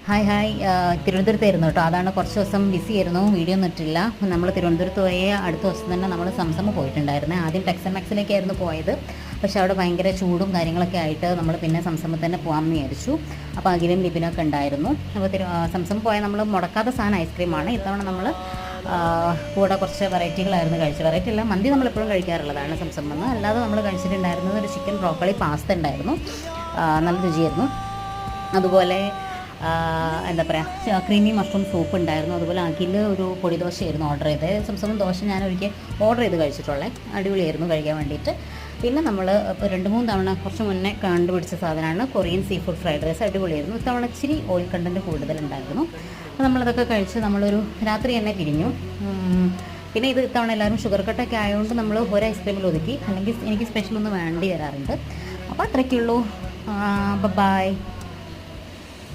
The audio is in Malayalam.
ഹായ് തിരുവനന്തപുരത്തായിരുന്നു കേട്ടോ. അതാണ് കുറച്ച് ദിവസം ബിസി ആയിരുന്നു, വീഡിയോ ഒന്നും ഇട്ടില്ല. നമ്മൾ തിരുവനന്തപുരത്ത് പോയ അടുത്ത ദിവസം തന്നെ നമ്മൾ സംസം പോയിട്ടുണ്ടായിരുന്നു. ആദ്യം ടെക്സൺ മാക്സിലേക്കായിരുന്നു പോയത്. പക്ഷേ അവിടെ ഭയങ്കര ചൂടും കാര്യങ്ങളൊക്കെ ആയിട്ട് നമ്മൾ പിന്നെ സംസമിൽ തന്നെ പോകാമെന്ന് വിചാരിച്ചു. അപ്പോൾ അഖിലും ലിപിനൊക്കെ ഉണ്ടായിരുന്നു. അപ്പോൾ സംസം പോയാൽ നമ്മൾ മുടക്കാത്ത സാധനം ഐസ്ക്രീമാണ്. ഇത്തവണ നമ്മൾ കൂടെ കുറച്ച് വെറൈറ്റികളായിരുന്നു കഴിച്ചത്. വെറൈറ്റി അല്ല, മന്തി നമ്മളെപ്പോഴും കഴിക്കാറുള്ളതാണ് സംസം വന്ന്. അല്ലാതെ നമ്മൾ കഴിച്ചിട്ടുണ്ടായിരുന്നത് ഒരു ചിക്കൻ ബ്രോക്കോളി പാസ്ത ഉണ്ടായിരുന്നു, നല്ല രുചിയായിരുന്നു. അതുപോലെ എന്താ പറയുക, ക്രീമി മഷ്റൂം സൂപ്പ് ഉണ്ടായിരുന്നു. അതുപോലെ അഖിൽ ഒരു പൊടി ദോശയായിരുന്നു ഓർഡർ ചെയ്തത്. സംസം ദോശ ഞാൻ ഒരിക്കൽ ഓർഡർ ചെയ്ത് കഴിച്ചിട്ടുള്ളത്, അടിപൊളിയായിരുന്നു കഴിക്കാൻ വേണ്ടിയിട്ട്. പിന്നെ നമ്മൾ ഇപ്പോൾ 2-3 തവണ കുറച്ച് മുന്നേ കണ്ടുപിടിച്ച സാധനമാണ് Korean seafood fried rice. അടിപൊളിയായിരുന്നു. ഇത്തവണ ഇച്ചിരി ഓയിൽ കണ്ടൻറ്റ് കൂടുതലുണ്ടായിരുന്നു. അപ്പോൾ നമ്മളതൊക്കെ കഴിച്ച് നമ്മളൊരു രാത്രി തന്നെ പിരിഞ്ഞു. പിന്നെ ഇത് ഇത്തവണ എല്ലാവരും ഷുഗർ കട്ടൊക്കെ ആയതുകൊണ്ട് നമ്മൾ ഒരു ഐസ്ക്രീമിൽ ഒതുക്കി, അല്ലെങ്കിൽ എനിക്ക് സ്പെഷ്യലൊന്നും വേണ്ടി വരാറുണ്ട്. അപ്പോൾ അത്രയ്ക്കുള്ളൂ. ബൈ.